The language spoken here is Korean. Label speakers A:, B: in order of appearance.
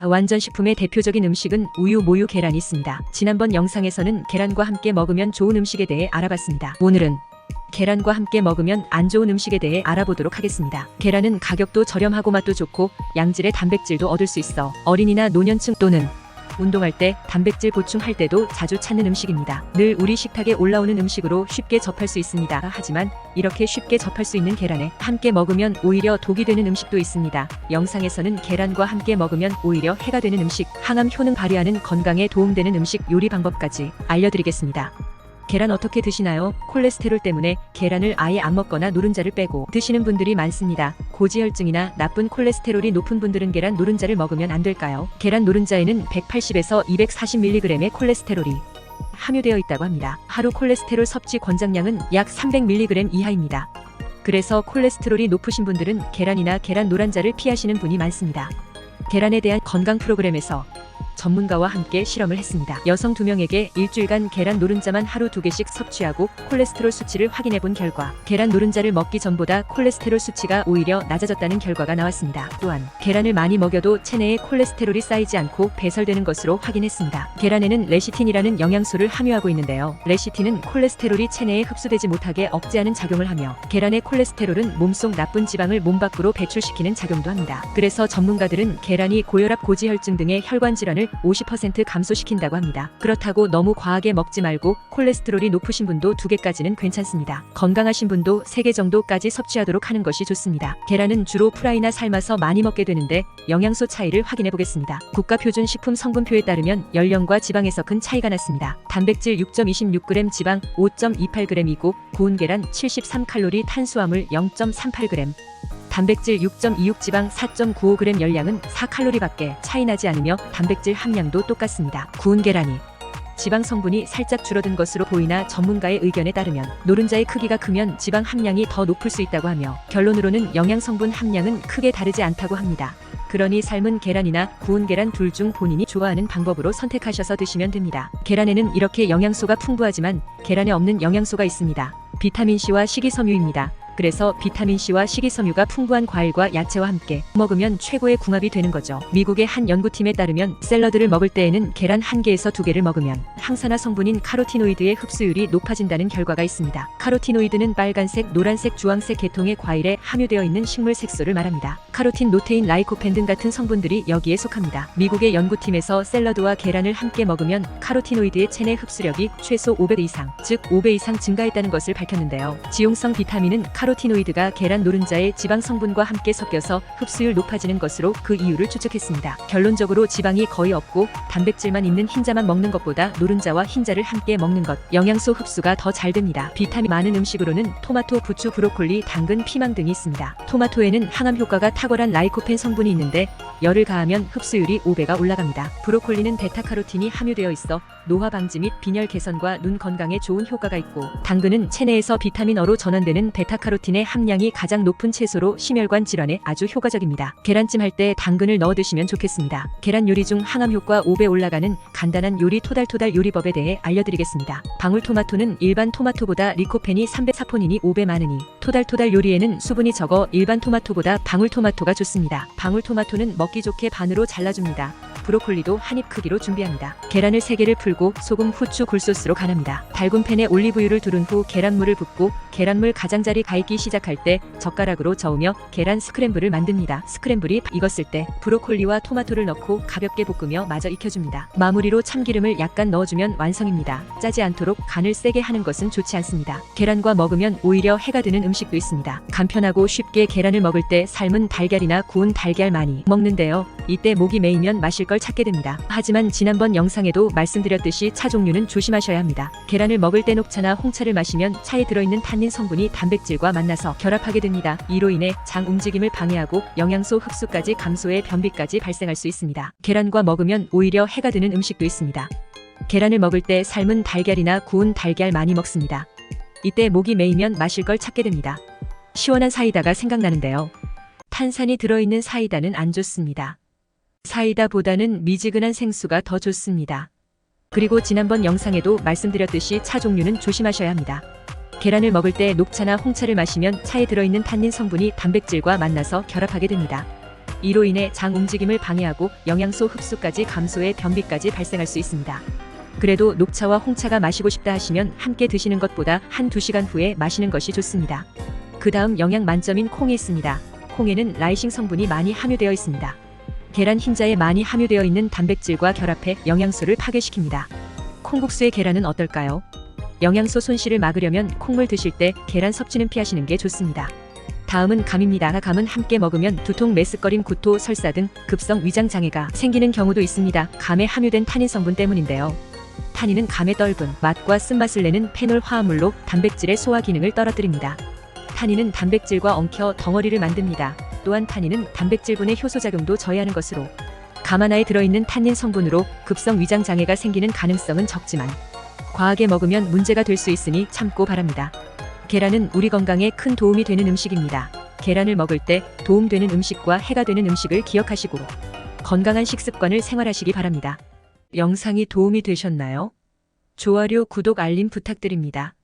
A: 완전식품의 대표적인 음식은 우유, 모유, 계란이 있습니다. 지난번 영상에서는 계란과 함께 먹으면 좋은 음식에 대해 알아봤습니다. 오늘은 계란과 함께 먹으면 안 좋은 음식에 대해 알아보도록 하겠습니다. 계란은 가격도 저렴하고 맛도 좋고 양질의 단백질도 얻을 수 있어 어린이나 노년층 또는 운동할 때 단백질 보충할 때도 자주 찾는 음식입니다. 늘 우리 식탁에 올라오는 음식으로 쉽게 접할 수 있습니다. 하지만 이렇게 쉽게 접할 수 있는 계란에 함께 먹으면 오히려 독이 되는 음식도 있습니다. 영상에서는 계란과 함께 먹으면 오히려 해가 되는 음식, 항암 효능 발휘하는 건강에 도움되는 음식 요리 방법까지 알려드리겠습니다. 계란 어떻게 드시나요? 콜레스테롤 때문에 계란을 아예 안 먹거나 노른자를 빼고 드시는 분들이 많습니다. 고지혈증이나 나쁜 콜레스테롤이 높은 분들은 계란 노른자를 먹으면 안 될까요? 계란 노른자에는 180에서 240mg의 콜레스테롤이 함유되어 있다고 합니다. 하루 콜레스테롤 섭취 권장량은 약 300mg 이하입니다. 그래서 콜레스테롤이 높으신 분들은 계란이나 계란 노른자를 피하시는 분이 많습니다. 계란에 대한 건강 프로그램에서 전문가와 함께 실험을 했습니다. 여성 2명에게 일주일간 계란 노른자만 하루 2개씩 섭취하고 콜레스테롤 수치를 확인해 본 결과 계란 노른자를 먹기 전보다 콜레스테롤 수치가 오히려 낮아졌다는 결과가 나왔습니다. 또한 계란을 많이 먹여도 체내에 콜레스테롤이 쌓이지 않고 배설되는 것으로 확인했습니다. 계란에는 레시틴이라는 영양소를 함유하고 있는데요. 레시틴은 콜레스테롤이 체내에 흡수되지 못하게 억제하는 작용을 하며 계란의 콜레스테롤은 몸속 나쁜 지방을 몸 밖으로 배출시키는 작용도 합니다. 그래서 전문가들은 계란이 고혈압, 고지혈증 등의 혈관 질환을 50% 감소시킨다고 합니다. 그렇다고 너무 과하게 먹지 말고 콜레스테롤이 높으신 분도 2개까지는 괜찮습니다. 건강하신 분도 3개 정도까지 섭취하도록 하는 것이 좋습니다. 계란은 주로 프라이나 삶아서 많이 먹게 되는데 영양소 차이를 확인해 보겠습니다. 국가표준식품 성분표에 따르면 연령과 지방에서 큰 차이가 났습니다. 단백질 6.26g, 지방 5.28g이고 구운 계란 73칼로리, 탄수화물 0.38g, 단백질 6.26, 지방 4.95g, 열량은 4칼로리밖에 차이 나지 않으며 단백질 함량도 똑같습니다. 구운 계란이 지방 성분이 살짝 줄어든 것으로 보이나 전문가의 의견에 따르면 노른자의 크기가 크면 지방 함량이 더 높을 수 있다고 하며 결론으로는 영양 성분 함량은 크게 다르지 않다고 합니다. 그러니 삶은 계란이나 구운 계란 둘 중 본인이 좋아하는 방법으로 선택하셔서 드시면 됩니다. 계란에는 이렇게 영양소가 풍부하지만 계란에 없는 영양소가 있습니다. 비타민C와 식이섬유입니다. 그래서 비타민C와 식이섬유가 풍부한 과일과 야채와 함께 먹으면 최고의 궁합이 되는 거죠. 미국의 한 연구팀에 따르면 샐러드를 먹을 때에는 계란 1개에서 2개를 먹으면 항산화 성분인 카로티노이드의 흡수율이 높아진다는 결과가 있습니다. 카로티노이드는 빨간색, 노란색, 주황색 계통의 과일에 함유되어 있는 식물 색소를 말합니다. 카로틴, 노테인, 라이코펜 등 같은 성분들이 여기에 속합니다. 미국의 연구팀에서 샐러드와 계란을 함께 먹으면 카로티노이드의 체내 흡수력이 최소 5배 이상, 즉 5배 이상 증가했다는 것을 밝혔는데요. 지용성 비타민은 카로티노이드가 계란 노른자의 지방 성분과 함께 섞여서 흡수율 높아지는 것으로 그 이유를 추측했습니다. 결론적으로 지방이 거의 없고 단백질만 있는 흰자만 먹는 것보다 노른자와 흰자를 함께 먹는 것, 영양소 흡수가 더 잘 됩니다. 비타민 많은 음식으로는 토마토, 부추, 브로콜리, 당근, 피망 등이 있습니다. 토마토에는 항암 효과가 탁월한 라이코펜 성분이 있는데 열을 가하면 흡수율이 5배가 올라갑니다. 브로콜리는 베타카로틴이 함유되어 있어 노화 방지 및 빈혈 개선과 눈 건강에 좋은 효과가 있고 당근은 체내에서 비타민어로 전환되는 베타카로틴의 함량이 가장 높은 채소로 심혈관 질환에 아주 효과적입니다. 계란찜 할 때 당근을 넣어 드시면 좋겠습니다. 계란 요리 중 항암 효과 5배 올라가는 간단한 요리 토달토달 요리법에 대해 알려드리겠습니다. 방울토마토는 일반 토마토보다 리코펜이 3배, 사포닌이 5배 많으니 토달토달 요리에는 수분이 적어 일반 토마토보다 방울토마토가 좋습니다. 방울토마토는 먹기 좋게 반으로 잘라줍니다. 브로콜리도 한 입 크기로 준비합니다. 계란을 3개를 풀고 소금, 후추, 굴소스로 간합니다. 달군 팬에 올리브유를 두른 후 계란물을 붓고 계란물 가장자리 가익기 시작할 때 젓가락으로 저으며 계란 스크램블을 만듭니다. 스크램블이 익었을 때 브로콜리와 토마토를 넣고 가볍게 볶으며 마저 익혀줍니다. 마무리로 참기름을 약간 넣어주면 완성입니다. 짜지 않도록 간을 세게 하는 것은 좋지 않습니다. 계란과 먹으면 오히려 해가 되는 음식도 있습니다. 간편하고 쉽게 계란을 먹을 때 삶은 달걀이나 구운 달걀 많이 먹는데요. 이때 목이 메이면 마실 걸 찾게 됩니다. 하지만 지난번 영상에도 말씀드렸듯이 차 종류는 조심하셔야 합니다. 계란을 먹을 때 녹차나 홍차를 마시면 차에 들어있는 탄닌 성분이 단백질과 만나서 결합하게 됩니다. 이로 인해 장 움직임을 방해하고 영양소 흡수까지 감소해 변비까지 발생할 수 있습니다. 계란과 먹으면 오히려 해가 되는 음식도 있습니다. 계란을 먹을 때 삶은 달걀이나 구운 달걀 많이 먹습니다. 이때 목이 메이면 마실 걸 찾게 됩니다. 시원한 사이다가 생각나는데요. 탄산이 들어있는 사이다는 안 좋습니다. 사이다보다는 미지근한 생수가 더 좋습니다. 그리고 지난번 영상에도 말씀드렸듯이 차 종류는 조심하셔야 합니다. 계란을 먹을 때 녹차나 홍차를 마시면 차에 들어있는 탄닌 성분이 단백질과 만나서 결합하게 됩니다. 이로 인해 장 움직임을 방해하고 영양소 흡수까지 감소해 변비까지 발생할 수 있습니다. 그래도 녹차와 홍차가 마시고 싶다 하시면 함께 드시는 것보다 1~2시간 후에 마시는 것이 좋습니다. 그 다음 영양 만점인 콩이 있습니다. 콩에는 라이신 성분이 많이 함유되어 있습니다. 계란 흰자에 많이 함유되어 있는 단백질과 결합해 영양소를 파괴시킵니다. 콩국수의 계란은 어떨까요? 영양소 손실을 막으려면 콩물 드실 때 계란 섭취는 피하시는 게 좋습니다. 다음은 감입니다. 감은 함께 먹으면 두통, 메스꺼림, 구토, 설사 등 급성 위장 장애가 생기는 경우도 있습니다. 감에 함유된 타닌 성분 때문인데요. 타닌은 감의 떫은 맛과 쓴맛을 내는 페놀 화합물로 단백질의 소화 기능을 떨어뜨립니다. 타닌은 단백질과 엉켜 덩어리를 만듭니다. 또한 타닌은 단백질분의 효소작용도 저해하는 것으로 감 하나에 들어있는 탄닌 성분으로 급성 위장 장애가 생기는 가능성은 적지만 과하게 먹으면 문제가 될 수 있으니 참고 바랍니다. 계란은 우리 건강에 큰 도움이 되는 음식입니다. 계란을 먹을 때 도움되는 음식과 해가 되는 음식을 기억하시고 건강한 식습관을 생활하시기 바랍니다. 영상이 도움이 되셨나요? 좋아요, 구독, 알림 부탁드립니다.